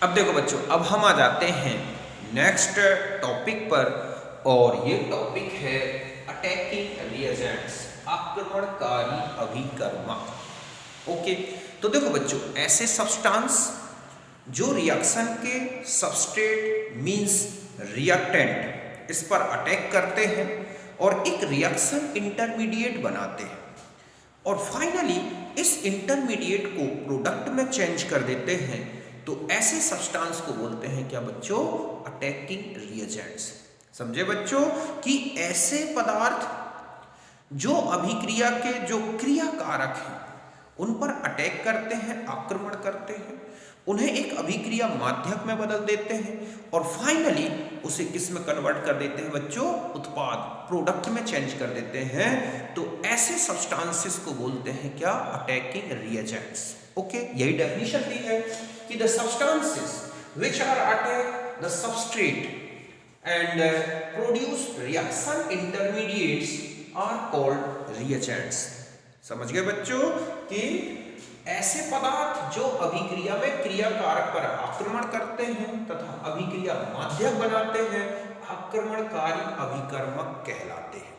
अब देखो बच्चों, अब हम आ जाते हैं नेक्स्ट टॉपिक पर, और ये टॉपिक है अटैकिंग रिएजेंट्स, आक्रमणकारी अभिकर्मक। ओके, तो देखो बच्चों, ऐसे सब्सटेंस जो रिएक्शन के सबस्ट्रेट मींस रिएक्टेंट इस पर अटैक करते हैं और एक रिएक्शन इंटरमीडिएट बनाते हैं, और फाइनली इस इंटरमीडिएट को प्रोडक्ट में चेंज कर देते हैं, तो ऐसे सब्सटेंस को बोलते हैं क्या बच्चों? Attacking reagents. समझे बच्चों कि ऐसे पदार्थ जो अभिक्रिया के जो क्रिया कारक हैं उन पर अटैक करते हैं, आक्रमण करते हैं, उन्हें एक अभिक्रिया माध्यक में बदल देते हैं और फाइनली उसे किस में कन्वर्ट कर देते हैं बच्चों? उत्पाद, प्रोडक्ट में चेंज कर देते हैं। तो ऐसे सब्सटेंसेस को बोलते हैं क्या? Attacking reagents. ओके, यही डेफिनेशन दी है कि the substances which are attack the substrate and produce reaction intermediates are called reagents। समझ गए बच्चों कि ऐसे पदार्थ जो अभिक्रिया में क्रिया कारक पर आक्रमण करते हैं तथा अभिक्रिया माध्यक बनाते हैं, आक्रमणकारी अभिकर्मक कहलाते हैं।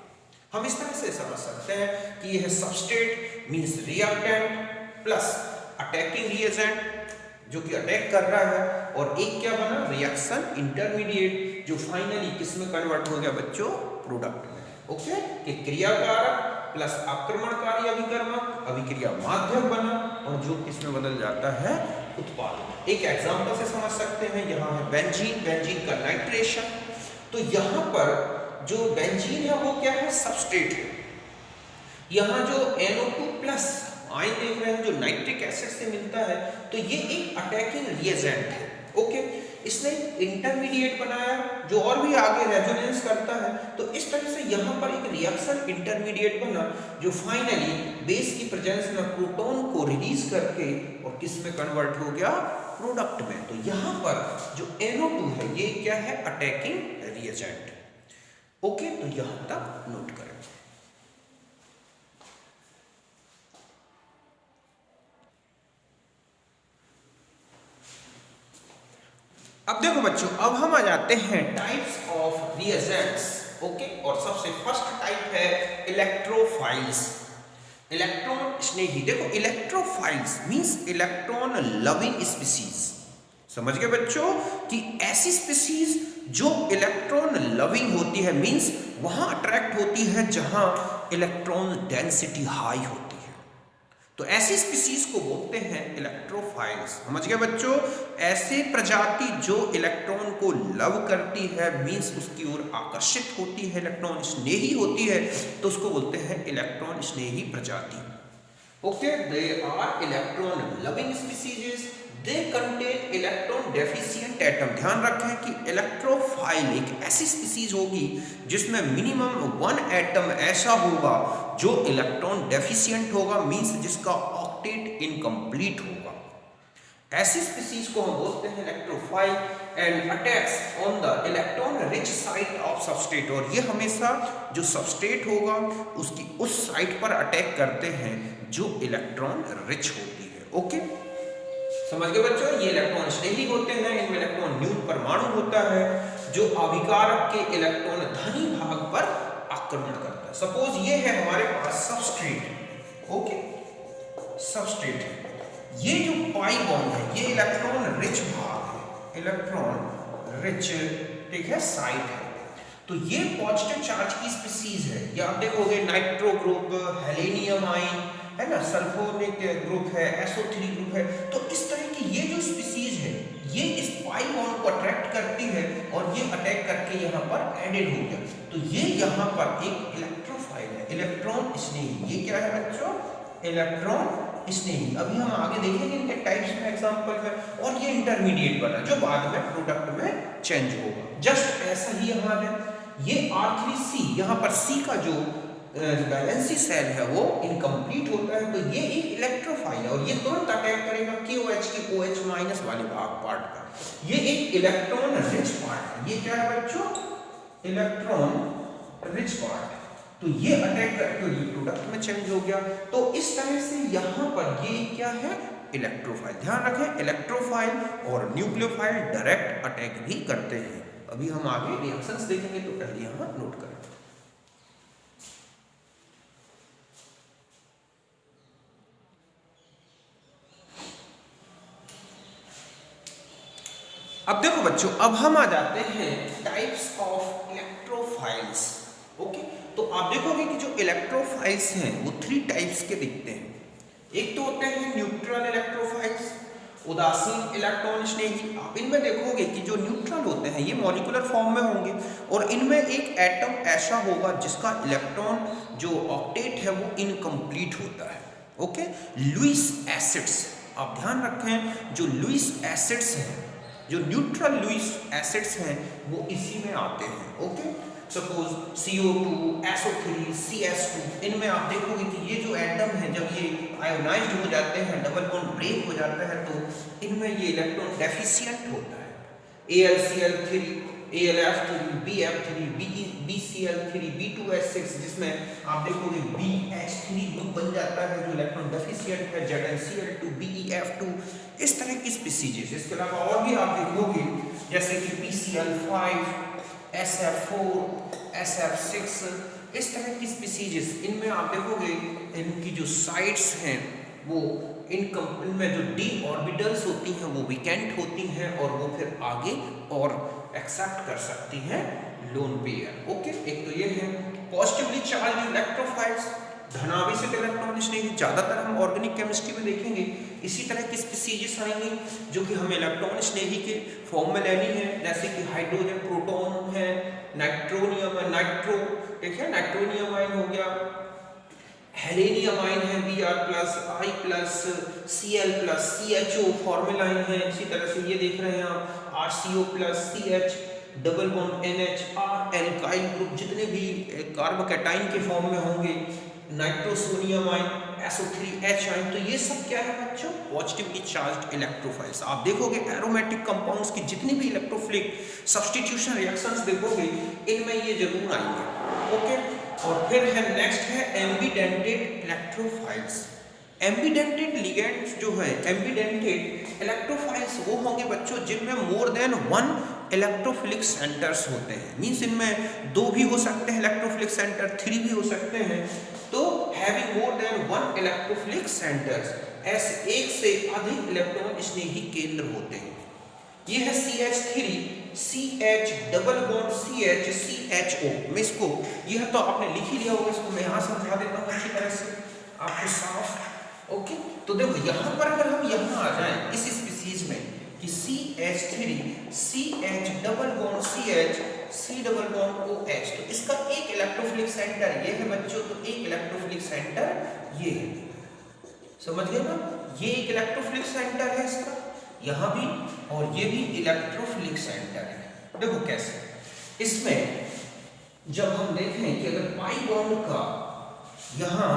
हम इस तरह से समझ सकते हैं कि यह substrate means reactant plus attacking reagent जो कि अटैक कर रहा है, और एक क्या बना? रिएक्शन इंटरमीडिएट जो फाइनली किस में कन्वर्ट हो गया बच्चों? प्रोडक्ट में। ओके, कि क्रिया कारक प्लस आक्रमणकारी अभिकर्मक अभिक्रिया माध्यक बना और जो किस में बदल जाता है? उत्पाद। एक एग्जांपल से समझ सकते हैं, यहाँ है बेंजीन, बेंजीन का नाइट्रेशन। तो यहाँ पर जो बेंजीन है वो क्या है? सबस्ट्रेट है। यहाँ जो NO2 प्लस आयन देख रहे हैं जो नाइट्रिक एसिड से मिलता है, तो ये एक अटैकिंग रिएजेंट है। ओके, इसने इंटरमीडिएट बनाया जो और भी आगे रेजोनेंस करता है। तो इस तरह से यहाँ पर एक रिएक्शन इंटरमीडिएट बना जो फाइनली बेस की प्रेजेंस में प्रोटॉन को रिलीज करके और किस में कन्वर्ट हो गया? प्रोडक्ट में। तो यहाँ पर जो NO2 है ये क्या है? Attacking reagent. ओके, तो यहाँ तक नोट करें। अब देखो बच्चों, अब हम आ जाते हैं टाइप्स ऑफ रिएजेंट्स। ओके, और सबसे फर्स्ट टाइप है इलेक्ट्रोफाइल्स, इलेक्ट्रॉन स्नेही। देखो, electrophiles means electron loving species. समझ गए बच्चों कि ऐसी स्पीसीज जो इलेक्ट्रॉन लविंग होती है, मींस वहां अट्रैक्ट होती है जहां इलेक्ट्रॉन डेंसिटी हाई होती है, तो ऐसी स्पीसीज को बोलते हैं इलेक्ट्रोफाइल्स। समझ गए बच्चों? ऐसे प्रजाति जो इलेक्ट्रॉन को लव करती है, मींस उसकी ओर आकर्षित होती है, इलेक्ट्रॉन स्नेही होती है, तो उसको बोलते हैं इलेक्ट्रॉन स्नेही प्रजाति। Okay, they are electron loving species, they contain electron deficient atom. ध्यान रखें कि इलेक्ट्रोफाइल एक ऐसी स्पीसीज होगी जिसमें मिनिमम 1 एटम ऐसा होगा जो इलेक्ट्रॉन डेफिशिएंट होगा, मींस जिसका ऑक्टेट इनकम्प्लीट होगा। ऐसी स्पीसीज को हम बोलते हैं electrophile and attacks on the electron rich site of substrate. और ये हमेशा जो सबस्ट्रेट होगा उसकी उस साइट पर अटैक करते हैं जो इलेक्ट्रॉन रिच होती है। ओके, समझ गए बच्चों? ये इलेक्ट्रॉन स्नेही होते हैं, इनमें इलेक्ट्रॉन न्यून परमाणु होता है जो अभिकारक के इलेक्ट्रॉन धनी भाग पर आक्रमण करता है। सपोज ये है हमारे पास सबस्ट्रेट। ओके, सबस्ट्रेट है, ये जो पाई बॉन्ड है ये इलेक्ट्रॉन रिच भाग है, इलेक्ट्रॉन रिच, ठीक है, साइट है। तो ये पॉजिटिव चार्ज की स्पीसीज है। ये आप देखोगे नाइट्रो ग्रुप, हेलेनियम आयन है ना, सल्फोनिक ग्रुप है, SO3 ग्रुप है। तो इस तरह की ये जो स्पीसीज है ये इस पाई बॉन्ड को अट्रैक्ट करती है और ये अटैक करके यहाँ पर एडेड हो गया। तो ये यहाँ पर एक इलेक्ट्रोफाइल है, इलेक्ट्रॉन स्नेही। ये क्या है बच्चों? इलेक्ट्रॉन स्नेही। अभी हम आगे देखेंगे इनके टाइप्स में एग्जांपल है। और ये इंटरमीडिएट बना जो बाद में प्रोडक्ट में चेंज होगा। जस्ट ऐसा ही यहाँ है, ये R3C, यहाँ पर C का जो वैलेंसी सेल है वो इनकम्प्लीट होता है, तो ये एक इलेक्ट्रोफाइल है और ये तुरंत अटैक करेगा KOH के OH माइनस वाले भाग पार्ट पर। ये एक इलेक्ट्रॉन रिच पार्ट है। ये क्या है बच्चों? Electron rich part. तो ये अटैक करके प्रोडक्ट में चेंज हो गया। तो इस तरह से यहाँ पर ये क्या है, इलेक्ट्रोफाइल। ध्यान रखें, इलेक्ट्रोफाइल और न्यूक्लियोफाइल डायरेक्ट अटैक भी करते हैं। अभी हम आगे रिएक्शंस देखेंगे, तो पहले यहाँ नोट करें। अब देखो बच्चों, अब हम आ जाते हैं टाइप्स ऑफ इलेक्ट्रोफाइल्स। ओके, तो आप देखोगे कि जो इलेक्ट्रोफाइल्स हैं वो 3 टाइप्स के दिखते हैं। एक तो होते हैं न्यूट्रल इलेक्ट्रोफाइल्स, उदासीन इलेक्ट्रॉन स्नेही। आप इनमें देखोगे कि जो न्यूट्रल होते हैं ये मॉलिक्यूलर फॉर्म में होंगे और इनमें एक एटम ऐसा होगा जिसका इलेक्ट्रॉन जो ऑक्टेट है वो इनकम्प्लीट होता है। ओके, लुईस एसिड्स, आप ध्यान रखें, जो लुईस एसिड्स हैं, जो न्यूट्रल लुईस एसिड्स हैं वो इसी में आते हैं। Okay, suppose CO2, SO3, CS2, इनमें आप देखोगे कि ये जो एटम है जब ये आयोनाइज्ड हो जाते हैं, डबल बॉन्ड ब्रेक हो जाता है, तो इनमें ये इलेक्ट्रॉन डेफिशिएंट होता है। AlCl3, AlF3, BF3, BCl3, B2S6, जिसमें आप देखोगे BH3 ग्रुप बन जाता है जो इलेक्ट्रॉन डेफिशिएंट है, ZnCl2, BeF2, इस तरह की स्पीसीज। इसके अलावा और भी आप देखोगे जैसे कि PCl5, SF4, SF6, इस तरह की स्पीसीज। इनमें आप देखोगे इनकी जो साइड्स हैं वो इनमें जो d ऑर्बिटल्स होती हैं वो वीकेंट होती हैं और वो फिर आगे और एक्सेप्ट कर सकती हैं लोन पेयर। ओके, एक तो ये है पॉजिटिवली चार्ज इलेक्ट्रोफाइल्स, धनावेशित इलेक्ट्रॉन स्नेही। ज्यादातर हम ऑर्गेनिक केमिस्ट्री में देखेंगे इसी तरह की स्पीसीज आएंगी जो कि हमें इलेक्ट्रॉन स्नेही के फॉर्म में लेनी है, जैसे कि हाइड्रोजन प्रोटॉन है, नाइट्रोनियम है, नाइट्रो, ठीक है, नाइट्रोनियम आयन हो गया, हेलेनियम आयन है Br+, I+, Cl+, CHO फॉर्मुलाइन है। इसी तरह से ये देख रहे हैं आप RCO+, CH, double bond NH, R alkyl group, जितने भी कार्बोकैटाइन के फॉर्म में होंगे, नाइट्रोसोनियम आयन, SO3H आयन, तो ये सब क्या है बच्चों, पॉजिटिवली चार्ज्ड इलेक्ट्रोफाइल्स। आप देखोगे एरोमेटिक कंपाउंड्स की जितनी भी इलेक्ट्रोफिलिक सब्स्टिट्यूशन रिएक्शंस देखोगे इनमें ये जरूर आएंगे। ओके, और फिर है नेक्स्ट है एम्बिडेंटेड इलेक्ट्रोफाइल्स। एम्बिडेंटेड लिगेंड्स जो है, एम्बिडेंटेड इलेक्ट्रोफाइल्स वो होंगे बच्चों जिनमें मोर देन 1 इलेक्ट्रोफिलिक सेंटर्स होते हैं। मींस इनमें 2 भी हो सकते हैं इलेक्ट्रोफिलिक सेंटर, 3 भी हो सकते हैं। तो having more than 1 electrophilic centres, ऐसे एक से अधिक इलेक्ट्रॉन स्नेही केंद्र होते हैं। ये है CH3, CH double bond CH, CHO। मैं इसको, यह तो आपने लिख ही लिया होगा, इसको मैं यहाँ समझा देता हूँ अच्छी तरह से आपको साफ। ओके, तो देखो यहाँ पर अगर हम यहाँ आ जाएं इस स्पीसीज में कि CH3, CH double bond CH, C double bond OH, तो इसका एक इलेक्ट्रोफिलिक सेंटर ये है बच्चों, तो एक इलेक्ट्रोफिलिक सेंटर ये है, समझ गए ना, ये एक इलेक्ट्रोफिलिक सेंटर है इसका, यहाँ भी, और ये भी इलेक्ट्रोफिलिक सेंटर है। देखो कैसे, इसमें जब हम देखें कि अगर पाई बॉन्ड का यहाँ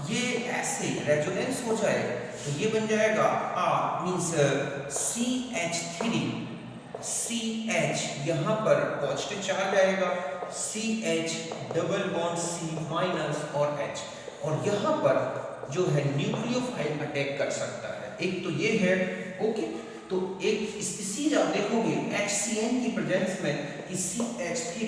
ये ऐसे रेजोनेंस हो जाए तो ये बन जाएगा R, मीन्स CH3, CH यहाँ पर पॉजिटिव चार्ज आएगा, CH double bond C minus और H, और यहाँ पर जो है न्यूक्लियोफाइल अटैक कर सकता है। एक तो ये है। ओके, तो एक स्पीसीज आप देखोगे HCN की प्रेजेंस में कि CH3,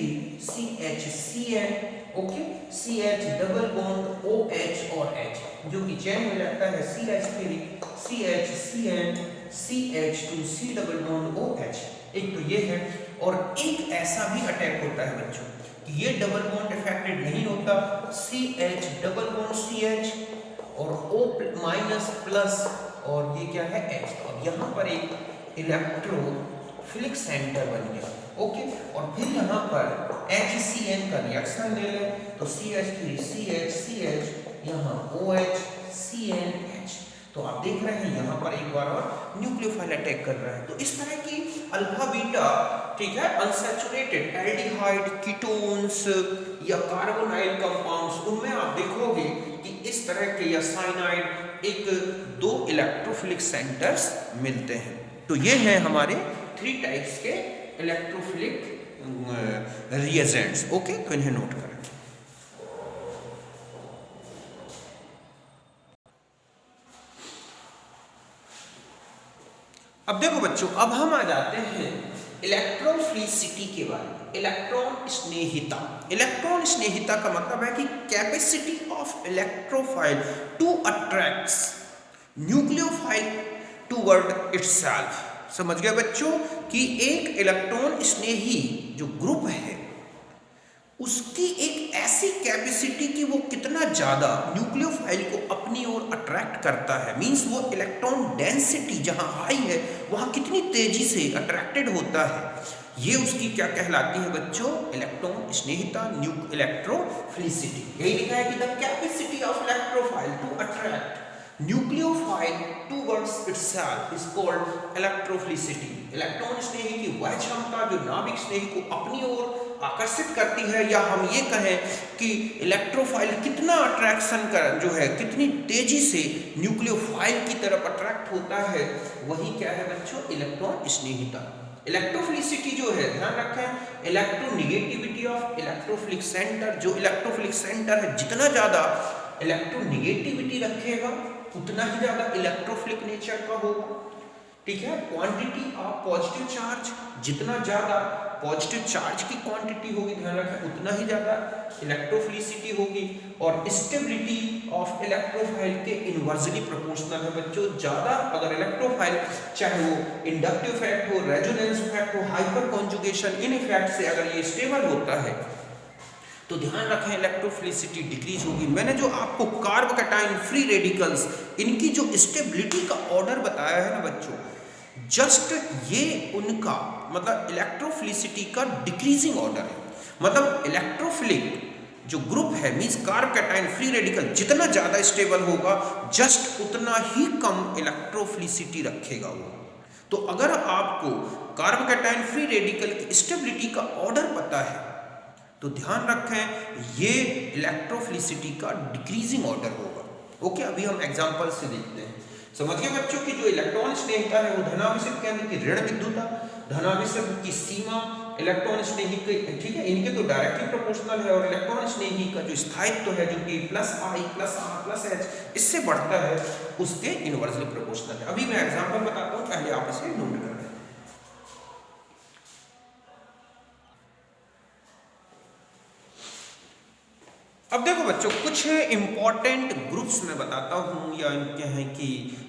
CHCN, okay, CH double bond OH और H, जो कि चेन हो जाता है CH3, CHCN, CH2, C double bond OH। एक तो ये है, और एक ऐसा भी अटैक होता है बच्चों कि ये डबल बॉन्ड इफेक्टेड नहीं होता, CH डबल बॉन्ड CH और O माइनस प्लस, और ये क्या है H। तो अब यहाँ पर एक इलेक्ट्रोफिलिक सेंटर बन गया। ओके, और फिर यहाँ पर HCN का रिएक्शन ले लें तो CH3, CH, CH, यहाँ OH, CN, H। तो आप देख रहे हैं यहाँ पर एक बार और न्यूक्लियोफाइल अटैक कर रहा है। तो इस तरह की अल्फा बीटा, ठीक है, अनसैचुरेटेड एल्डिहाइड, कीटोन्स या कार्बोनाइल कंपाउंड्स, उनमें आप देखोगे कि इस तरह के, या साइनाइड, एक 2 इलेक्ट्रोफिलिक सेंटर्स मिलते हैं। तो ये हैं हमारे 3 टाइप्स के इलेक्ट्रोफिलिक रिएजेंट्स। ओके, तो इन्हें नोट करें। अब देखो बच्चों, अब हम आ जाते हैं इलेक्ट्रोफिलिसिटी के बारे में। इलेक्ट्रॉन स्नेहिता। इलेक्ट्रॉन स्नेहिता का मतलब है कि capacity of electrophile to attracts nucleophile toward itself. समझ गए बच्चों कि एक इलेक्ट्रॉन स्नेही जो ग्रुप है उसकी एक ऐसी कैपेसिटी कि वो कितना ज़्यादा न्यूक्लियोफाइल को अपनी ओर अट्रैक्ट करता है, मींस वो इलेक्ट्रॉन डेंसिटी जहाँ हाई है वहाँ कितनी तेजी से अट्रैक्टेड होता है, ये उसकी क्या कहलाती है बच्चों? इलेक्ट्रॉन स्नेहिता, इलेक्ट्रोफिलिसिटी। यही लिखा है कि the capacity of electrophile to attract nucleophile towards itself is called electrophilicity. Electron स्नेही की वह क्षमता जो नाभिक स्नेही को अपनी ओर आकर्षित करती है, या हम ये कहें कि इलेक्ट्रोफाइल कितना अट्रैक्शन कर जो है कितनी तेजी से न्यूक्लियोफाइल की तरफ अट्रैक्ट होता है, वही क्या है बच्चों? इलेक्ट्रॉन स्नेहिता। इलेक्ट्रोफिलिसिटी जो है, ध्यान रखें, इलेक्ट्रोनिगेटिविटी ऑफ इलेक्ट्रोफिलिक सेंटर। जो इलेक्ट्रोफिलिक सेंटर है जितना ज़्यादा इलेक्ट्रोनिगेटिविटी रखेगा उतना ही ज़्यादा इलेक्ट्रोफिलिक नेचर का होगा। ठीक है, क्वांटिटी ऑफ पॉजिटिव चार्ज, जितना ज़्यादा पॉजिटिव चार्ज की क्वांटिटी होगी, ध्यान रखें, उतना ही ज़्यादा इलेक्ट्रोफिलिसिटी होगी। और स्टेबिलिटी ऑफ इलेक्ट्रोफाइल के इनवर्सली प्रोपोर्शनल है बच्चों। ज़्यादा अगर इलेक्ट्रोफाइल, चाहे वो इंडक्टिव इफेक्ट हो, रेजोनेंस इफेक्ट हो, हाइपर कॉन्जुगेशन, इन इफेक्ट से अगर ये स्टेबल होता है तो ध्यान रखें इलेक्ट्रोफिलिसिटी डिक्रीज होगी। मैंने जो आपको कार्ब कैटायन फ्री रेडिकल्स इनकी जो स्टेबिलिटी का ऑर्डर बताया है ना बच्चों, जस्ट ये उनका मतलब इलेक्ट्रोफिलिसिटी का डिक्रीजिंग ऑर्डर है। मतलब इलेक्ट्रोफिलिक जो ग्रुप है means carb cation free radical जितना ज़्यादा स्टेबल होगा जस्ट उतना ही कम इलेक्ट्रोफिलिसिटी रखेगा वो। तो अगर आपको कार्ब कैटायन फ्री रेडिकल की स्टेबिलिटी का ऑर्डर पता है तो ध्यान रखें ये इलेक्ट्रोफिलिसिटी का डिक्रीजिंग ऑर्डर होगा। ओके, अभी हम एग्जांपल से देखते हैं। समझिए बच्चों की जो इलेक्ट्रॉन स्नेहिता है वो धनावेशित केंद्र की ऋण विद्युता, धनावेशित की सीमा, इलेक्ट्रॉन स्नेही के, ठीक है, इनके तो डायरेक्टली प्रोपोर्शनल है, और इलेक्ट्रॉन स्नेही का जो स्थायित्व है जो कि +I +R +H इससे बढ़ता है उसके इनवर्सली प्रोपोर्शनल है। अभी मैं एग्जांपल बताता हूँ, पहले आप इसे नोट कर लें। अब देखो बच्चों, कुछ इंपॉर्टेंट ग्रुप्स में बताता हूँ, या क्या है कि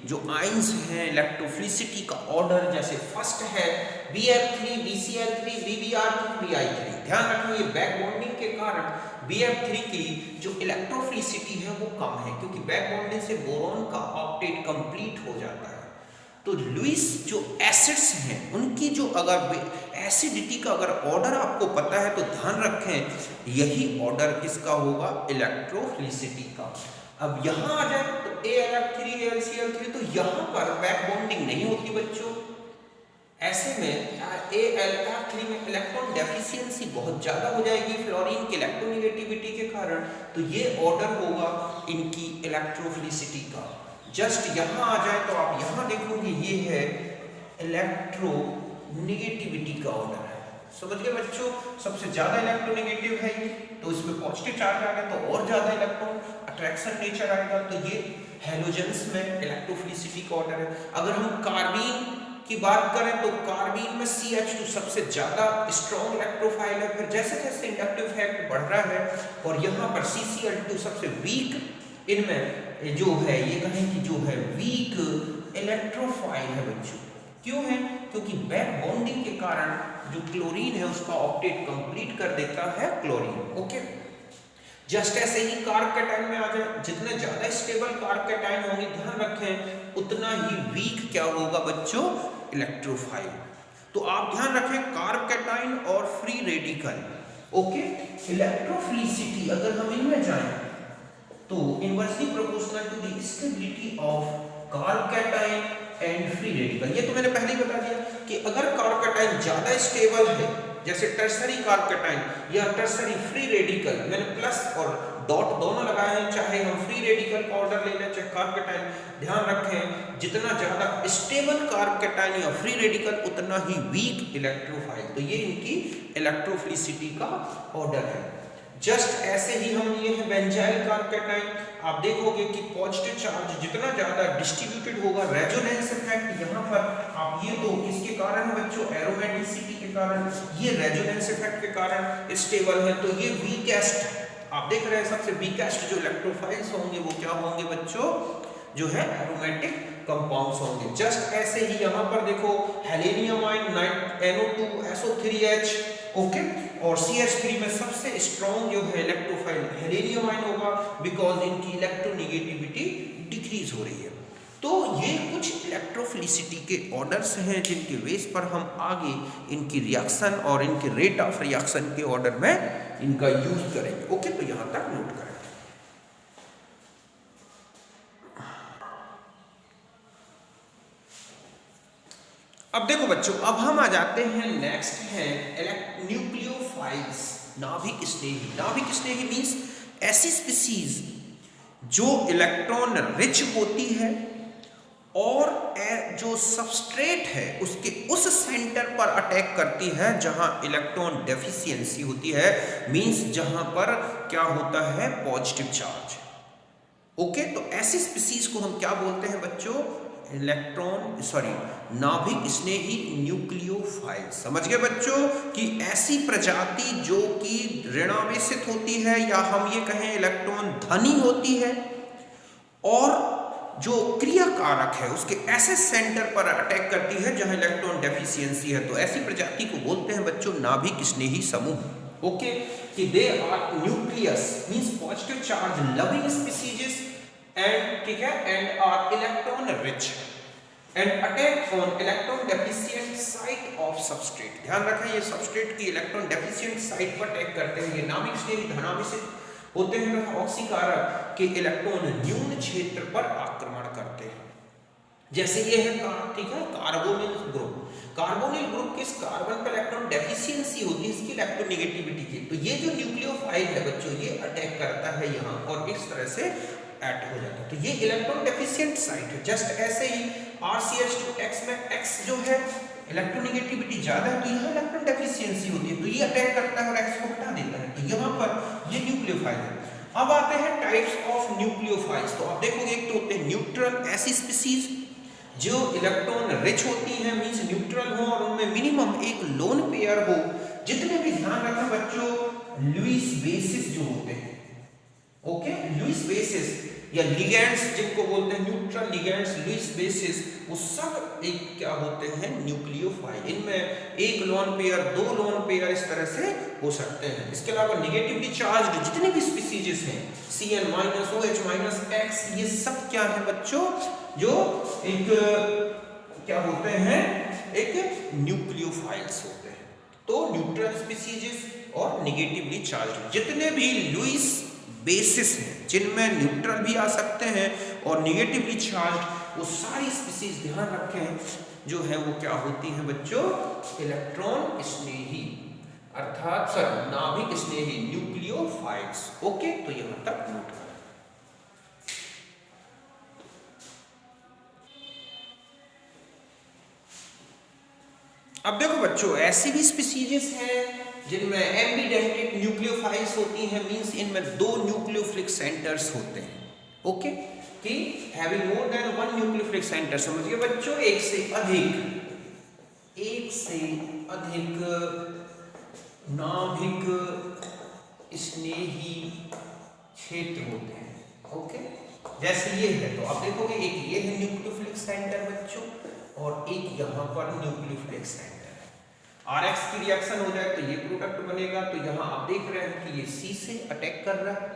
जो आइंस हैं इलेक्ट्रोफिलिसिटी का ऑर्डर, जैसे फर्स्ट है BF3 BCl3 BBr3 Bi3। ध्यान रखना ये बैक बॉन्डिंग के कारण BF3 की जो इलेक्ट्रोफिलिसिटी है वो कम है, क्योंकि बैक बॉन्डिंग से बोरॉन का ऑक्टेट कंप्लीट हो जाता है। तो लुईस जो एसिड्स हैं उनकी जो अगर एसिडिटी का अगर ऑर्डर आपको पता है तो ध्यान रखें यही ऑर्डर किसका होगा? इलेक्ट्रोफिलिसिटी का। अब यहाँ आ जाए तो AlF3 AlCl3, तो यहाँ पर बैक बॉन्डिंग नहीं होती बच्चों। ऐसे में AlF3 में इलेक्ट्रॉन डेफिशिएंसी बहुत ज़्यादा हो जाएगी फ्लोरीन की इलेक्ट्रोनिगेटिविटी के कारण, तो ये ऑर्डर होगा इनकी इलेक्ट्रोफिलिसिटी का। जस्ट यहाँ आ जाए तो आप यहाँ देखोगे ये है इलेक्ट्रोनिगेटिविटी का ऑर्डर है। समझ गए बच्चों, सबसे ज़्यादा इलेक्ट्रोनिगेटिव है ये, तो इसमें पॉजिटिव चार्ज आ गया तो और ज़्यादा इलेक्ट्रॉन अट्रैक्शन नेचर आएगा, तो ये हैलोजेंस में इलेक्ट्रोफिलिसिटी का ऑर्डर है। अगर हम कार्बीन की बात करें तो कार्बीन में CH2 सबसे ज़्यादा स्ट्रॉन्ग इलेक्ट्रोफाइल है, फिर जैसे जैसे इंडक्टिव इफेक्ट बढ़ रहा है, और यहाँ पर CCl2 सबसे वीक इनमें जो है ये कहें कि जो है वीक इलेक्ट्रोफाइल है बच्चों। क्यों है? क्योंकि बैक बॉन्डिंग के कारण जो क्लोरीन है उसका ऑक्टेट कंप्लीट कर देता है क्लोरीन। ओके, जस्ट ऐसे ही कार्ब कैटायन में आ जाए, जितने ज्यादा स्टेबल कार्ब कैटायन होंगे ध्यान रखें उतना ही वीक क्या होगा बच्चों? इलेक्ट्रोफाइल। तो आप ध्यान रखें कार्ब कैटायन और फ्री रेडिकल। ओके, इलेक्ट्रोफिलिसिटी अगर हम इनमें जाएं तो inversely proportional to the stability of carb cation and free radical. ये तो मैंने पहले ही बता दिया कि अगर कार्ब कैटायन ज्यादा स्टेबल है, जैसे टर्सरी कार्ब कैटायन या टर्सरी फ्री रेडिकल, मैंने प्लस और डॉट दोनों लगाए हैं, चाहे हम फ्री रेडिकल का ऑर्डर ले लें चाहे कार्ब कैटायन। ध्यान रखें जितना ज्यादा स्टेबल कार्ब कैटायन या फ्री रेडिकल उतना ही वीक इलेक्ट्रोफाइल। तो ये इनकी इलेक्ट्रोफिलिसिटी का ऑर्डर है। जस्ट ऐसे ही हम ये है बेंजाइल कार्ब कैटायन, आप देखोगे कि पॉजिटिव चार्ज जितना ज्यादा डिस्ट्रीब्यूटेड होगा, रेजोनेंस इफेक्ट यहाँ पर आप ये तो किसके कारण बच्चों, एरोमेटिसिटी के कारण, ये रेजोनेंस इफेक्ट के कारण स्टेबल है। तो ये वीकेस्ट आप देख रहे हैं, सबसे वीकेस्ट जो इलेक्ट्रोफाइल्स होंगे वो क्या होंगे बच्चों, जो है एरोमेटिक कंपाउंड्स होंगे। जस्ट ऐसे ही यहाँ पर देखो helenium ion NO2 SO3H, okay, और CH3 में सबसे स्ट्रॉन्ग जो है इलेक्ट्रोफाइल हेलेनियम आयन होगा, बिकॉज इनकी इलेक्ट्रोनेगेटिविटी डिक्रीज हो रही है। तो ये कुछ इलेक्ट्रोफिलिसिटी के ऑर्डर्स हैं जिनके बेस पर हम आगे इनकी रिएक्शन और इनके रेट ऑफ रिएक्शन के ऑर्डर में इनका यूज करेंगे। ओके, तो यहां तक नोट करें। अब देखो बच्चों, अब हम आ जाते हैं नेक्स्ट है न्यूक्लियोफाइल्स, नाभिक स्नेही। नाभिक स्नेही मींस ऐसी स्पीसीज जो इलेक्ट्रॉन रिच होती है और जो सबस्ट्रेट है उसके उस सेंटर पर अटैक करती है जहां इलेक्ट्रॉन डेफिशिएंसी होती है, मींस जहां पर क्या होता है, पॉजिटिव चार्ज। ओके, तो ऐसी स्पीसीज को हम क्या बोलते हैं बच्चों, नाभिक स्नेही न्यूक्लियोफाइल। समझ गए बच्चों कि ऐसी प्रजाति जो कि ऋणावेशित होती है या हम ये कहें इलेक्ट्रॉन धनी होती है और जो क्रिया कारक है उसके ऐसे सेंटर पर अटैक करती है जहां इलेक्ट्रॉन डेफिशिएंसी है, तो ऐसी प्रजाति को बोलते हैं बच्चों नाभिक स्नेही समूह। ओके, कि they are nucleus means positive charge loving species and, ठीक है, and are electron rich and attack on electron deficient site of substrate. ध्यान रखें, ये सबस्ट्रेट की इलेक्ट्रॉन डेफिशिएंट साइट पर अटैक करते हैं। ये नाभिक स्नेही धनावेशित होते हैं तथा ऑक्सीकारक के इलेक्ट्रॉन न्यून क्षेत्र पर आक्रमण करते हैं। जैसे ये है ठीक है, कार्बोनिल ग्रुप। कार्बोनिल ग्रुप के इस कार्बन पर इलेक्ट्रॉन डेफिशिएंसी होती है इसकी इलेक्ट्रोनेगेटिविटी की, तो ये जो न्यूक्लियोफाइल है बच्चों ये अटैक करता है यहाँ और इस तरह से ऐड हो जाता है। तो ये इलेक्ट्रॉन डेफिशिएंट साइट है। जस्ट ऐसे ही RCH2X में X जो है इलेक्ट्रोनेगेटिविटी ज्यादा है तो यहाँ इलेक्ट्रॉन डेफिशिएंसी होती है, तो ये अटैक करता है और X को हटा देता है। तो यहाँ पर ये न्यूक्लियोफाइल है। अब आते हैं टाइप्स ऑफ न्यूक्लियोफाइल्स। तो आप देखोगे एक तो होते हैं न्यूट्रल, ऐसी स्पीसीज जो इलेक्ट्रॉन रिच होती हैं, मींस न्यूट्रल हो और उनमें मिनिमम एक लोन पेयर हो। जितने भी ध्यान रखना बच्चों, लुईस बेसिस जो होते हैं, ओके, लुईस बेसिस या लिगेंड्स जिनको बोलते हैं न्यूट्रल लिगेंड्स, लुईस बेसिस, वो सब एक क्या होते हैं, न्यूक्लियोफाइल। इनमें एक लोन पेयर, दो लोन पेयर इस तरह से हो सकते हैं। इसके अलावा नेगेटिवली चार्ज्ड जितने भी स्पीसीज हैं, Cn-, OH-, X, ये सब क्या है बच्चों, जो एक क्या होते हैं, एक न्यूक्लियोफाइल्स होते हैं। तो न्यूट्रल स्पीसीज और नेगेटिवली चार्ज्ड जितने भी लुईस बेसिस हैं जिनमें न्यूट्रल भी आ सकते हैं और नेगेटिवली चार्ज, वो सारी स्पीसीज ध्यान रखें जो है वो क्या होती हैं बच्चों, इलेक्ट्रॉन स्नेही अर्थात नाभिक स्नेही न्यूक्लियोफाइल्स। ओके, तो यहां तक नोट करें। अब देखो बच्चों, ऐसी भी स्पीसीज हैं जिनमें एम्बीडेंटेड न्यूक्लियोफाइल्स होती हैं, मींस इनमें दो न्यूक्लियोफिलिक सेंटर्स होते हैं। ओके, कि having more than one nucleophilic centre. समझिए बच्चों, एक से अधिक नाभिक स्नेही क्षेत्र होते हैं। ओके, जैसे ये है, तो आप देखोगे एक ये है न्यूक्लियोफिलिक सेंटर बच्चों और एक यहाँ पर न्यूक्लियोफिलिक सेंटर। RX की रिएक्शन हो जाए तो ये प्रोडक्ट बनेगा। तो यहाँ आप देख रहे हैं कि ये C से अटैक कर रहा है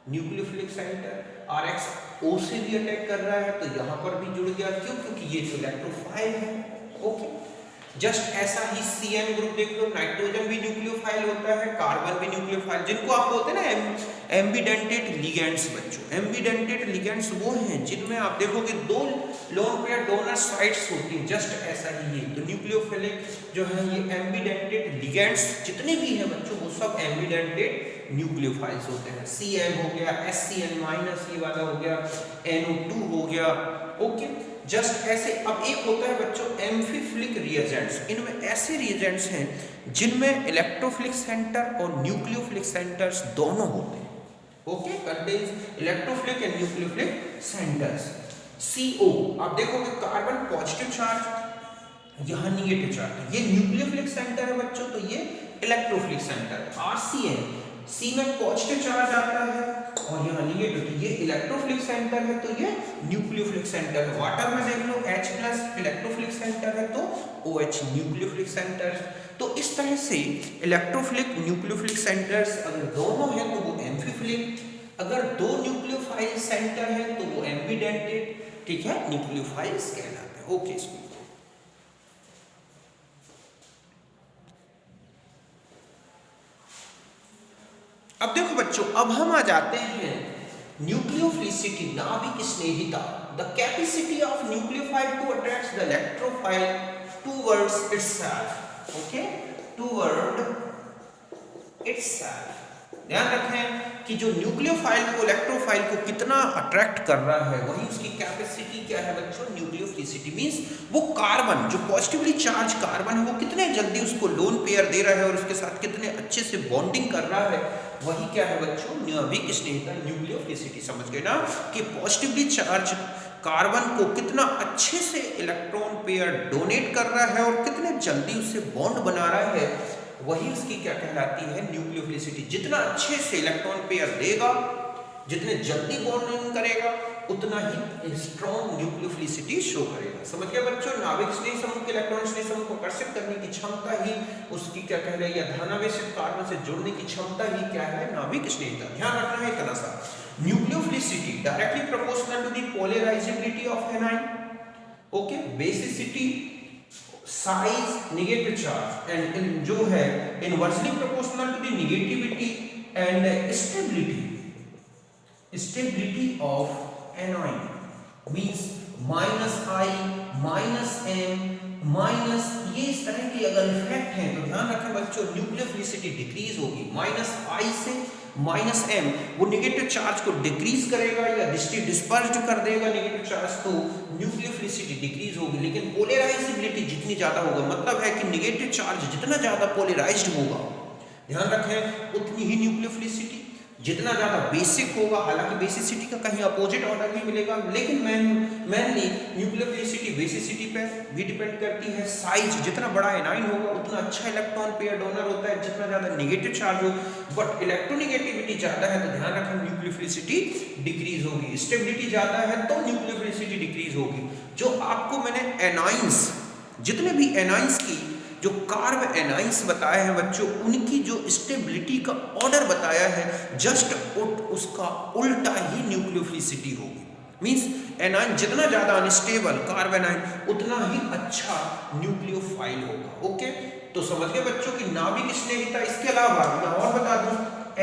न्यूक्लियोफिलिक सेंटर, RX O से भी अटैक कर रहा है तो यहाँ पर भी जुड़ गया। क्यों? क्योंकि ये जो इलेक्ट्रोफाइल है। ओके, जस्ट ऐसा ही CN ग्रुप देख लो, नाइट्रोजन भी न्यूक्लियोफाइल होता है, कार्बन भी न्यूक्लियोफाइल, जिनको आप बोलते हैं ना एम्बीडेंटेड लिगेंड्स बच्चों। एम्बीडेंटेड लिगेंड्स वो हैं जिनमें आप देखोगे दो लोन पेयर डोनर साइट्स होती हैं। जस्ट ऐसा ही है, तो न्यूक्लियोफिलिक जो है ये एम्बीडेंटेड लिगेंड्स जितने भी हैं बच्चों वो सब एम्बीडेंटेड न्यूक्लियोफाइल्स होते हैं। CN हो गया, SCN- ये वाला हो गया, NO2 हो गया। ओके, जस्ट ऐसे। अब एक होता है बच्चों एम्फीफिलिक रिएजेंट्स। इनमें ऐसे रिएजेंट्स हैं जिनमें इलेक्ट्रोफिलिक सेंटर और न्यूक्लियोफिलिक सेंटर्स दोनों होते हैं। Okay, contains electrophilic and nucleophilic centres. CO आप देखोगे कार्बन पॉजिटिव चार्ज, यहाँ निगेटिव चार्ज, ये न्यूक्लियोफिलिक सेंटर है बच्चों, तो ये इलेक्ट्रोफिलिक सेंटर है। RCN, सी में पॉजिटिव चार्ज आता है और यहाँ निगेटिव, तो ये इलेक्ट्रोफिलिक सेंटर है, तो ये न्यूक्लियोफिलिक सेंटर है। वाटर में देख लो H+ इलेक्ट्रोफिलिक सेंटर है, तो OH न्यूक्लियोफिलिक सेंटर। तो इस तरह से इलेक्ट्रोफिलिक न्यूक्लियोफिलिक सेंटर्स अगर दोनों हैं तो वो एम्फीफिलिक, अगर दो न्यूक्लियोफाइल सेंटर है तो वो एम्बीडेंटेड, ठीक है, न्यूक्लियोफाइल्स कहलाते हैं। Okay school. अब देखो बच्चों, अब हम आ जाते हैं न्यूक्लियोफिलिसिटी, नाभिक स्नेहिता, the capacity of nucleophile to attract the electrophile towards itself, okay, toward itself. ध्यान रखें कि जो न्यूक्लियोफाइल को इलेक्ट्रोफाइल को कितना अट्रैक्ट कर रहा है, वही उसकी कैपेसिटी क्या है बच्चों, न्यूक्लियोफिलिसिटी। मींस वो कार्बन, जो पॉजिटिवली चार्ज कार्बन है, वो कितने जल्दी उसको लोन पेयर दे रहा है और उसके साथ कितने अच्छे से बॉन्डिंग कर रहा है, वही क्या है बच्चों, नाभिक स्नेहिता, न्यूक्लियोफिलिसिटी। समझ गए ना कि पॉजिटिवली चार्ज कार्बन को कितना अच्छे से इलेक्ट्रॉन पेयर डोनेट कर रहा है और कितने जल्दी उससे बॉन्ड बना रहा है, वही उसकी क्या कहलाती है, न्यूक्लियोफिलिसिटी। जितना अच्छे से इलेक्ट्रॉन पेयर देगा, जितने जल्दी बॉन्डिंग करेगा, उतना ही स्ट्रॉन्ग न्यूक्लियोफिलिसिटी शो करेगा। समझ गए बच्चों, नाभिक स्नेही समूह के इलेक्ट्रॉन स्नेही समूह को आकर्षित करने की क्षमता ही उसकी क्या कह रही है, धनावेशित कार्बन से जुड़ने की क्षमता ही क्या है, नाभिक स्नेहिता। ध्यान रखना है इतना सा। Nucleophilicity directly proportional to the polarizability of anion, okay, basicity, size, negative charge, and जो है inversely proportional to the negativity and stability of anion. Means -I -M ये इस तरह के अगर इफेक्ट हैं तो ध्यान रखें बच्चों, न्यूक्लियोफिलिसिटी डिक्रीज होगी। -I से -M वो नेगेटिव चार्ज को डिक्रीज करेगा या डिस्पर्स्ड कर देगा नेगेटिव चार्ज, तो न्यूक्लियोफिलिसिटी डिक्रीज होगी। लेकिन पोलराइजेबिलिटी जितनी ज्यादा होगा, मतलब है कि नेगेटिव चार्ज जितना ज्यादा पोलराइज्ड होगा, ध्यान रखें, उतनी ही न्यूक्लियोफिलिसिटी। जितना ज्यादा बेसिक होगा, हालांकि बेसिसिटी का कहीं अपोजिट ऑर्डर भी मिलेगा, लेकिन मेनली न्यूक्लियोफिलिसिटी बेसिसिटी पे भी डिपेंड करती है। साइज, जितना बड़ा एनाइन होगा उतना अच्छा इलेक्ट्रॉन पेयर डोनर होता है, जितना ज्यादा नेगेटिव चार्ज हो, बट इलेक्ट्रोनेगेटिविटी ज्यादा है तो ध्यान रखें न्यूक्लियोफिलिसिटी डिक्रीज होगी। स्टेबिलिटी ज्यादा है तो न्यूक्लियोफिलिसिटी डिक्रीज होगी। जो आपको मैंने एनाइंस, जितने भी एनाइंस की जो कार्ब एनाइंस बताए हैं बच्चों, उनकी जो स्टेबिलिटी का ऑर्डर बताया है, जस्ट उसका उल्टा ही न्यूक्लियोफिलिसिटी होगी। मींस एनाइन जितना ज्यादा अनस्टेबल कार्ब एनाइन, उतना ही अच्छा न्यूक्लियोफाइल होगा। ओके, तो समझ गए बच्चों की नाभिक स्नेहिता। इसके अलावा मैं और बता दूं,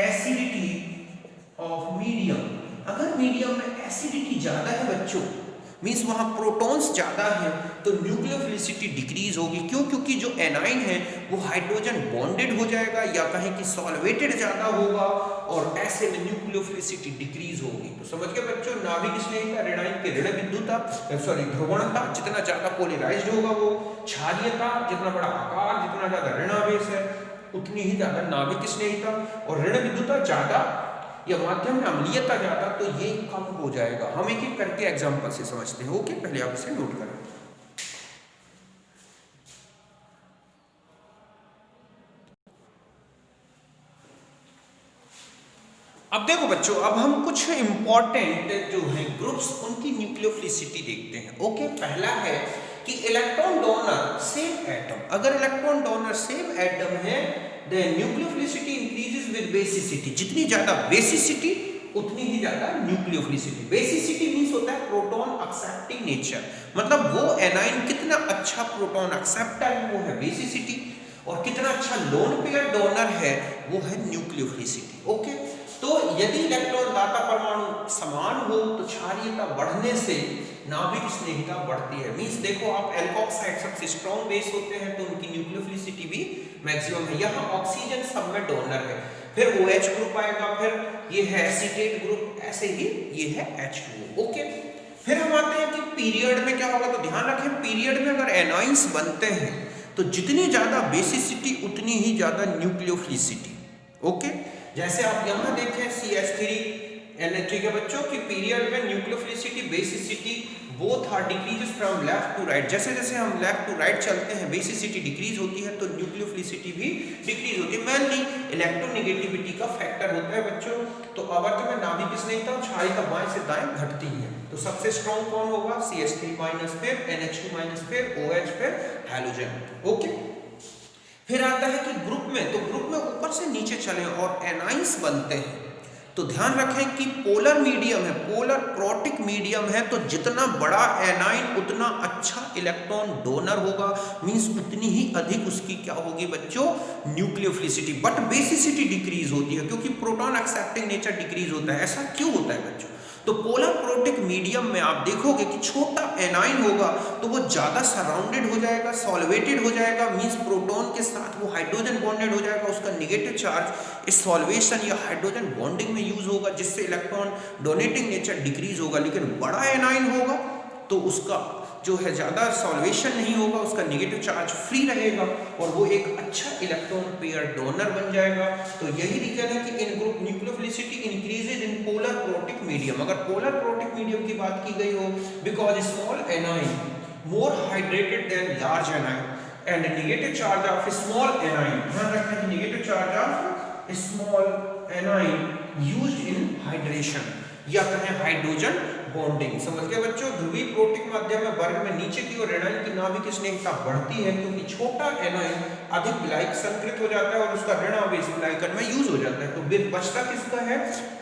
एसिडिटी ऑफ मीडियम। अगर मीडियम में एसिडिटी ज्यादा है बच्चों, मींस वहां प्रोटॉन्स ज्यादा हैं, तो न्यूक्लियोफिलिसिटी डिक्रीज होगी। क्यों? क्योंकि जो एनाइन है वो हाइड्रोजन बॉन्डेड हो जाएगा या कहें कि सॉल्वेटेड ज्यादा होगा, और ऐसे में न्यूक्लियोफिलिसिटी डिक्रीज होगी। तो समझ गए बच्चों, नाभिक स्नेहिता, रेनाइन के ऋण विद्युता, ध्रुवणता, जितना ज्यादा पोलराइज्ड होगा वो, क्षारीयता, जितना बड़ा आकार, जितना ज्यादा ऋण आवेश है, उतनी ही ज्यादा नाभिक स्नेहिता, और ऋण विद्युता ज्यादा या माध्यम में अम्लीयता ज्यादा, तो ये कम हो जाएगा। हम एक एक करके एग्जांपल से समझते हैं। ओके, पहले आप इसे नोट करें। अब देखो बच्चों, अब हम कुछ इंपॉर्टेंट जो है ग्रुप्स, उनकी न्यूक्लियोफिलिसिटी देखते हैं। ओके, पहला है कि इलेक्ट्रॉन डोनर सेम एटम। अगर इलेक्ट्रॉन डोनर सेम एटम है, then nucleophilicity increases with basicity. जितनी ज्यादा बेसिसिटी उतनी ही ज्यादा न्यूक्लियोफिलिसिटी। बेसिसिटी मींस होता है प्रोटॉन एक्सेप्टिंग नेचर, मतलब वो एनाइन कितना अच्छा प्रोटॉन एक्सेप्टर है, वो है बेसिसिटी, और कितना अच्छा लोन पेयर डोनर है, वो है न्यूक्लियोफिलिसिटी। ओके, तो यदि इलेक्ट्रॉन दाता परमाणु समान हो तो क्षारीयता बढ़ने से नाभिक स्नेहिता बढ़ती है। मींस देखो आप, एल्कोक्साइड सबसे स्ट्रॉन्ग बेस होते हैं तो उनकी न्यूक्लियोफिलिसिटी भी मैक्सिमम है। यहाँ ऑक्सीजन सब में डोनर है, फिर OH ग्रुप आएगा, फिर ये है एसीटेट ग्रुप, ऐसे ही ये है H2O। ओके, फिर हम आते हैं कि पीरियड में क्या होगा। तो ध्यान रखें, पीरियड में अगर एनाइंस बनते हैं तो जितनी ज्यादा बेसिसिटी उतनी ही ज्यादा न्यूक्लियोफिलिसिटी। ओके, जैसे आप यहाँ देखें CH3 ठीक है बच्चों कि पीरियड में nucleophilicity basicity both are decreases from left to right. जैसे जैसे हम लेफ्ट टू राइट चलते हैं बेसिसिटी डिक्रीज होती है तो न्यूक्लियोफिलिसिटी भी डिक्रीज होती है। मेनली इलेक्ट्रोनेगेटिविटी का फैक्टर होता है बच्चों। तो आवर्त में नाभिक स्निग्धता क्षारीयता बाएं से दाएं घटती है। तो सबसे स्ट्रॉन्ग कौन होगा? CH3- फिर NH2- फिर OH फिर हैलोजन। ओके, फिर आता है कि ग्रुप में, तो ग्रुप में ऊपर से नीचे चले और एनाइंस बनते हैं। तो ध्यान रखें कि पोलर मीडियम है, पोलर प्रोटिक मीडियम है, तो जितना बड़ा एनाइन उतना अच्छा इलेक्ट्रॉन डोनर होगा, मींस उतनी ही अधिक उसकी क्या होगी बच्चों? न्यूक्लियोफिलिसिटी। बट बेसिसिटी डिक्रीज होती है क्योंकि प्रोटॉन एक्सेप्टिंग नेचर डिक्रीज होता है। ऐसा क्यों होता है बच्चों? तो पोलर प्रोटिक मीडियम में आप देखोगे कि छोटा एनाइन होगा तो वो ज्यादा सराउंडेड हो जाएगा, सॉल्वेटेड हो जाएगा, मींस प्रोटॉन के साथ वो हाइड्रोजन बॉन्डेड हो जाएगा। उसका नेगेटिव चार्ज इस सॉल्वेशन या हाइड्रोजन बॉन्डिंग में यूज होगा, जिससे इलेक्ट्रॉन डोनेटिंग नेचर डिक्रीज होगा। लेकिन बड़ा एनाइन होगा तो उसका जो है ज्यादा सॉल्वेशन नहीं होगा, उसका नेगेटिव चार्ज फ्री रहेगा और वो एक अच्छा इलेक्ट्रॉन पेयर डोनर बन जाएगा। तो यही रीजन है कि in group nucleophilicity increases in polar protic medium. अगर पोलर प्रोटिक मीडियम की बात की गई हो, because small anion more hydrated than large anion and negative charge of small anion, ध्यान रखना कि negative charge of small anion used in hydration या कहें हाइड्रोजन बॉन्डिंग। समझ गए बच्चों? ध्रुवीय प्रोटिक माध्यम में वर्ग में नीचे की ओर एनाइन की नाभिक स्निग्धता बढ़ती है क्योंकि छोटा एनाइन अधिक विलायक संकृत हो जाता है और उसका ऋणावेश विलायकन में यूज हो जाता है। तो बचता किसका है?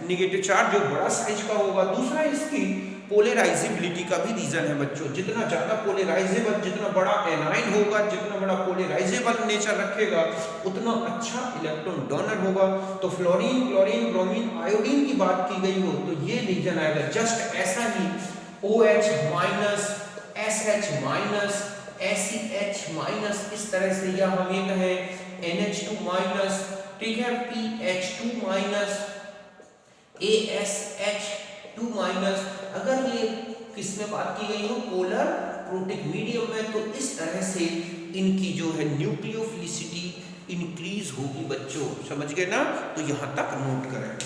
नेगेटिव चार्ज जो बड़ा साइज का होगा। दूसरा इसकी पोलराइजेबिलिटी का भी रीजन है बच्चों। जितना ज्यादा पोलराइजेबल, जितना बड़ा एनाइन होगा, जितना बड़ा पोलराइजेबल नेचर रखेगा उतना अच्छा इलेक्ट्रॉन डोनर होगा। तो फ्लोरीन, क्लोरीन, ब्रोमीन, आयोडीन की बात की गई हो तो ये रीजन आएगा। जस्ट ऐसा ही OH-, SH-, SEH-, इस तरह से, या हम ये कहें NH2-, ठीक है, PH2-, ASH2-, अगर ये किसमें बात की गई हो? पोलर प्रोटिक मीडियम में, तो इस तरह से इनकी जो है न्यूक्लियोफिलिसिटी इंक्रीज होगी बच्चों। समझ गए ना? तो यहां तक नोट करें।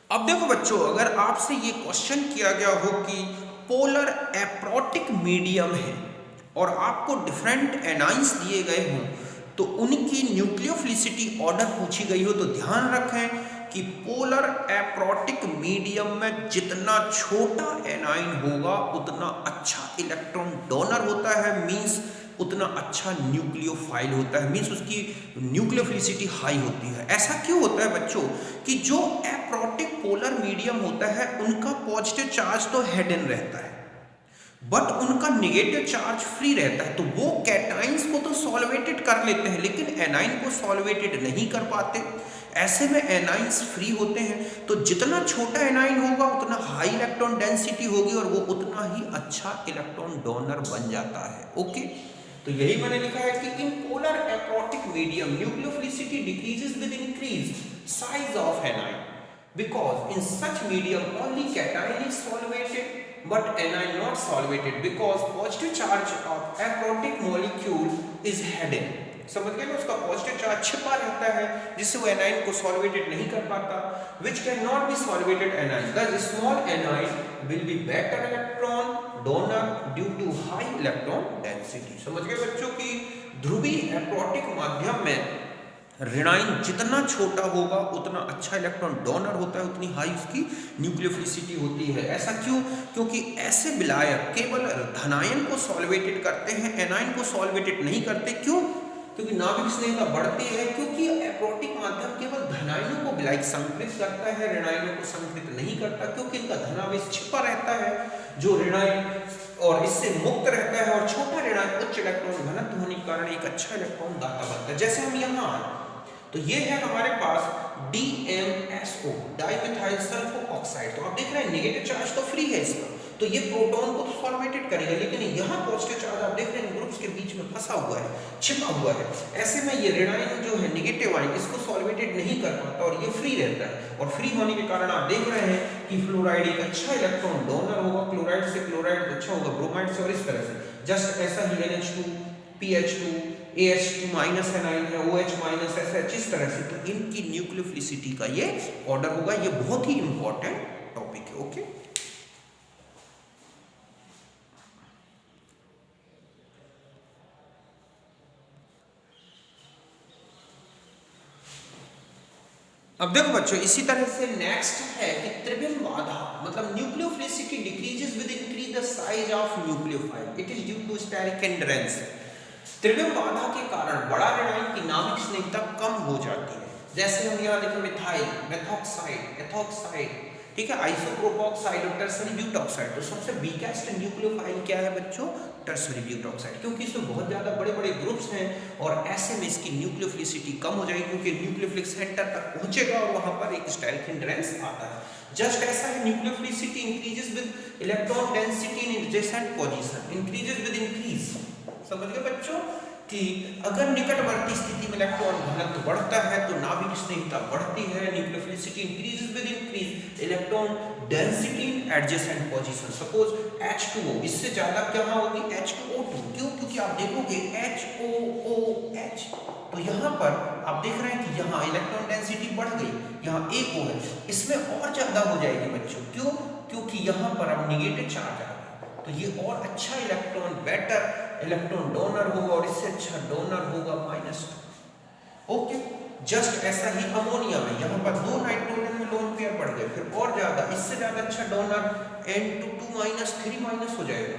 अब देखो बच्चों, अगर आपसे ये क्वेश्चन किया गया हो कि पोलर एप्रोटिक मीडियम है और आपको डिफरेंट एनाइंस दिए गए हों तो उनकी न्यूक्लियोफिलिसिटी ऑर्डर पूछी गई हो, तो ध्यान रखें कि पोलर एप्रोटिक मीडियम में जितना छोटा एनाइन होगा उतना अच्छा इलेक्ट्रॉन डोनर होता है, मींस उतना अच्छा न्यूक्लियोफाइल होता है, मींस उसकी न्यूक्लियोफिलिसिटी हाई होती है। ऐसा क्यों होता है बच्चों कि जो एप्रोटिक पोलर मीडियम होता है उनका पॉजिटिव चार्ज तो हेड इन रहता है बट उनका नेगेटिव चार्ज फ्री रहता है, तो वो कैटाइंस को तो सॉल्वेटेड कर लेते हैं लेकिन एनाइन को सॉल्वेटेड नहीं कर पाते। ऐसे में एनाइंस फ्री होते हैं, तो जितना छोटा एनाइन होगा उतना हाई इलेक्ट्रॉन डेंसिटी होगी और वो उतना ही अच्छा इलेक्ट्रॉन डोनर बन जाता है। ओके, तो यही मैंने लिखा है कि in polar aprotic medium nucleophilicity decreases with increase size of anion because in such medium only cation is solvated but anion not solvated because positive charge of aprotic molecule is hidden। समझ गए ना? उसका positive charge छिपा रहता है जिससे वो A9 को सॉल्वेटेड नहीं कर पाता, which cannot be solvated anion। Thus small anion will be better electron donor due to high electron density। समझ गए बच्चों की ध्रुवीय एप्रोटिक माध्यम में ऋणाइन जितना छोटा होगा उतना अच्छा इलेक्ट्रॉन डोनर होता है, उतनी हाई उसकी न्यूक्लियोफिलिसिटी होती है। ऐसा क्यों? क्योंकि ऐसे विलायक केवल धनायन को सॉल्वेटेड करते हैं, एनाइन को सॉल्वेटेड नहीं करते। क्यों? क्योंकि नाभिक स्निग्धता बढ़ती है, क्योंकि एप्रोटिक माध्यम केवल धनायनों को विलायक संकृत करता है, ऋणायनों को संकृत नहीं करता, क्योंकि इनका धनावेश छिपा रहता है जो ऋणायन और इससे मुक्त रहता है और छोटा ऋणायन उच्च इलेक्ट्रॉन घनत्व होने के कारण एक अच्छा इलेक्ट्रॉन दाता बनता है। जैसे हम यहाँ तो ये है हमारे पास DMSO डाइमिथाइल सल्फो ऑक्साइड। तो आप देख रहे हैं नेगेटिव चार्ज तो फ्री है इसका, तो ये प्रोटॉन को तो सॉल्वेटेड करेगा, लेकिन यहाँ पॉजिटिव चार्ज आप देख रहे हैं ग्रुप्स के बीच में फंसा हुआ है, छिपा हुआ है। ऐसे में ये ऋणायन जो है नेगेटिव आयन इसको सॉल्वेटेड नहीं कर पाता और ये फ्री रहता है, और फ्री होने के कारण आप देख रहे हैं कि फ्लोराइड एक अच्छा इलेक्ट्रॉन डोनर होगा, क्लोराइड से क्लोराइड अच्छा होगा, ब्रोमाइड से, और इस तरह से। जस्ट ऐसा ही NH2, PH2, AH2 minus A9 है, OH माइनस SH, इस तरह से। तो इनकी न्यूक्लियोफिलिसिटी का ये ऑर्डर होगा। ये बहुत ही इंपॉर्टेंट टॉपिक है। ओके, अब देखो बच्चों, इसी तरह से नेक्स्ट है कि त्रिविम बाधा, मतलब nucleophilicity decreases with increase the size of nucleophile, it is due to steric hindrance. त्रिविम बाधा के कारण बड़ा एनाइन की नाभिक स्निग्धता कम हो जाती है। जैसे हम यहाँ लिखें मिथाइल, मेथॉक्साइड, एथॉक्साइड, ठीक है, आइसोप्रोपॉक्साइड और टर्सरी ब्यूटॉक्साइड। तो सबसे वीकेस्ट न्यूक्लियोफाइल क्या है बच्चों? टर्सरी ब्यूटॉक्साइड, क्योंकि इसमें बहुत ज्यादा बड़े बड़े ग्रुप्स हैं और ऐसे में इसकी न्यूक्लियोफिलिसिटी कम हो जाएगी, क्योंकि न्यूक्लियोफिलिक सेंटर तक पहुंचेगा और वहां पर एक स्टेरिक हिंड्रेंस आता है। जस्ट ऐसा है, nucleophilicity increases with electron density in adjacent position, increases with increase. समझ गए बच्चों कि अगर निकटवर्ती स्थिति में इलेक्ट्रॉन घनत्व बढ़ता है तो नाभिक स्निग्धता बढ़ती है। Nucleophilicity increases with increase electron density in adjacent position. Suppose H2O, इससे ज्यादा क्या होगी? H2O2। क्यों? क्योंकि आप देखोगे HOOH, तो यहाँ पर आप देख रहे हैं कि यहाँ इलेक्ट्रॉन डेंसिटी बढ़ गई, यहाँ एक O है, इसमें और ज्यादा हो जाएगी बच्चों। क्यों? क्योंकि यहाँ पर अब निगेटिव चार्ज आ गया, तो ये और अच्छा इलेक्ट्रॉन, बेटर इलेक्ट्रॉन डोनर होगा और इससे अच्छा डोनर होगा -2। ओके, जस्ट ऐसा ही अमोनिया में यहाँ पर 2 नाइट्रोजन में लोन पेयर बढ़ गए, फिर और ज्यादा, इससे ज्यादा अच्छा डोनर N2 3 हो जाएगा।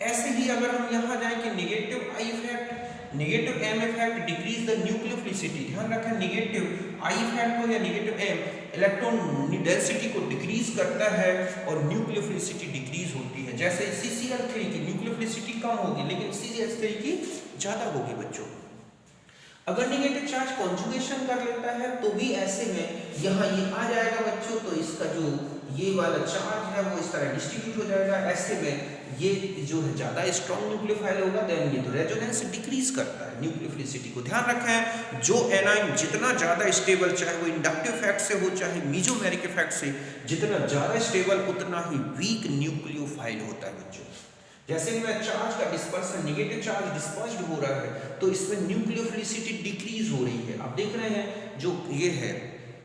ऐसे ही अगर हम यहाँ जाएं कि negative I effect, negative M effect decrease the nucleophilicity. ध्यान रखें, नेगेटिव आई इफेक्ट हो या नेगेटिव एम, इलेक्ट्रॉन डेंसिटी को डिक्रीज करता है और न्यूक्लियोफिलिसिटी डिक्रीज होती है। जैसे CCl3 की न्यूक्लियोफिलिसिटी कम होगी लेकिन CH3 की ज्यादा होगी बच्चों। अगर नेगेटिव चार्ज कॉन्जुगेशन कर लेता है तो भी ऐसे में यहाँ ये आ जाएगा बच्चों, तो इसका जो ये वाला चार्ज है वो इस तरह डिस्ट्रीब्यूट हो जाएगा। ऐसे में ये जो है ज्यादा स्ट्रॉन्ग न्यूक्लियोफाइल होगा, देन ये तो रेजोनेंस डिक्रीज करता है न्यूक्लियोफिलिसिटी को। ध्यान रखें, जो एनाइन जितना ज्यादा स्टेबल, चाहे वो इंडक्टिव इफेक्ट से हो चाहे मीजोमेरिक इफेक्ट से, जितना ज्यादा स्टेबल उतना ही वीक न्यूक्लियोफाइल होता है बच्चों। जैसे ही मैं चार्ज का डिस्पर्सन, नेगेटिव चार्ज डिस्पर्स्ड हो रहा है तो इसमें न्यूक्लियोफिलिसिटी डिक्रीज हो रही है। आप देख रहे हैं जो ये है,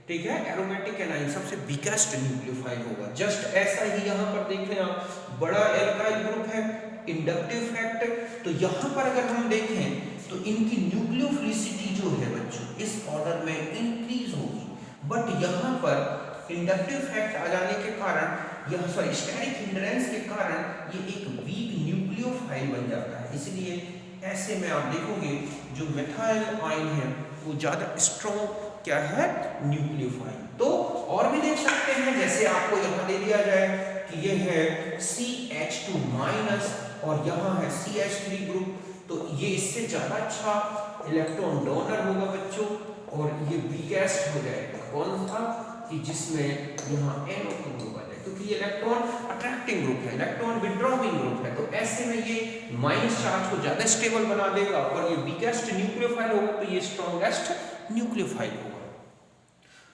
ठीक है, एरोमेटिक एनाइन सबसे वीकेस्ट न्यूक्लियोफाइल होगा। जस्ट ऐसा ही यहाँ पर देख रहे हैं आप, बड़ा एल्काइल ग्रुप है, इंडक्टिव इफेक्ट, तो यहाँ पर अगर हम देखें तो इनकी न्यूक्लियोफिलिसिटी जो है बच्चों इस ऑर्डर में इंक्रीज होगी, बट यहाँ पर इंडक्टिव इफेक्ट आ जाने के कारण, यह सॉरी स्टेरिक हिंड्रेंस के कारण ये एक वीक न्यूक्लियोफाइल बन जाता है। इसलिए ऐसे में आप देखोगे जो मेथाइल आयन है वो ज्यादा स्ट्रॉन्ग क्या है? न्यूक्लियोफाइल। तो और भी देख सकते हैं, जैसे आपको यहाँ दे दिया जाए कि ये है CH2- और यहाँ है CH3 ग्रुप, तो ये इससे ज्यादा अच्छा इलेक्ट्रॉन डोनर होगा बच्चों, और ये वीकेस्ट हो जाएगा। कौन सा? कि जिसमें यहाँ NO2 होगा, क्योंकि ये इलेक्ट्रॉन अट्रैक्टिंग ग्रुप है, इलेक्ट्रॉन विड्रॉइंग ग्रुप है, तो ऐसे में ये माइनस चार्ज को ज्यादा स्टेबल बना देगा और ये वीकेस्ट न्यूक्लियोफाइल होगा, तो ये स्ट्रॉन्गेस्ट न्यूक्लियोफाइल होगा।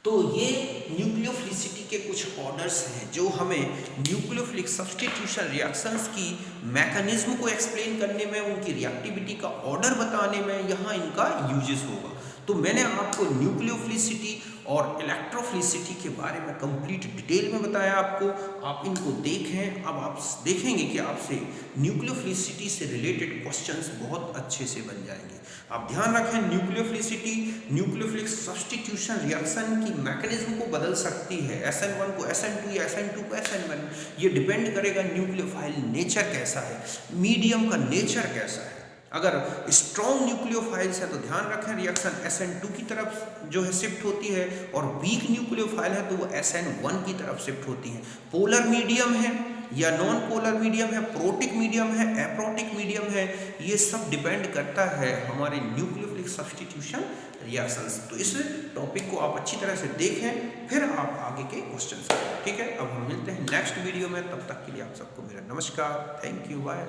तो ये न्यूक्लियोफिलिसिटी के कुछ ऑर्डर्स हैं जो हमें न्यूक्लियोफिलिक सब्स्टिट्यूशन रिएक्शंस की मैकेनिज्म को एक्सप्लेन करने में, उनकी रिएक्टिविटी का ऑर्डर बताने में यहाँ इनका यूजेस होगा। तो मैंने आपको न्यूक्लियोफिलिसिटी और इलेक्ट्रोफिलिसिटी के बारे में कंप्लीट डिटेल में बताया आपको, आप इनको देखें। अब आप देखेंगे कि आपसे न्यूक्लियोफिलिसिटी से रिलेटेड क्वेश्चंस बहुत अच्छे से बन जाएंगे। आप ध्यान रखें, न्यूक्लियोफिलिसिटी न्यूक्लियोफिलिक सब्स्टिट्यूशन रिएक्शन की मैकेनिज्म को बदल सकती है, SN1 को SN2 या SN2 को SN1। ये डिपेंड करेगा न्यूक्लियोफाइल नेचर कैसा है, मीडियम का नेचर कैसा है। अगर स्ट्रॉन्ग न्यूक्लियोफाइल्स है तो ध्यान रखें रिएक्शन SN2 की तरफ जो है शिफ्ट होती है, और वीक न्यूक्लियोफाइल है तो वो SN1 की तरफ शिफ्ट होती है। पोलर मीडियम है या नॉन पोलर मीडियम है, प्रोटिक मीडियम है, एप्रोटिक मीडियम है, ये सब डिपेंड करता है हमारे न्यूक्लियोफिलिक सब्स्टिट्यूशन रिएक्शंस। तो इस टॉपिक को आप अच्छी तरह से देखें, फिर आप आगे के क्वेश्चन करें। ठीक है, अब हम मिलते हैं नेक्स्ट वीडियो में, तब तक के लिए आप सबको मेरा नमस्कार, थैंक यू, बाय।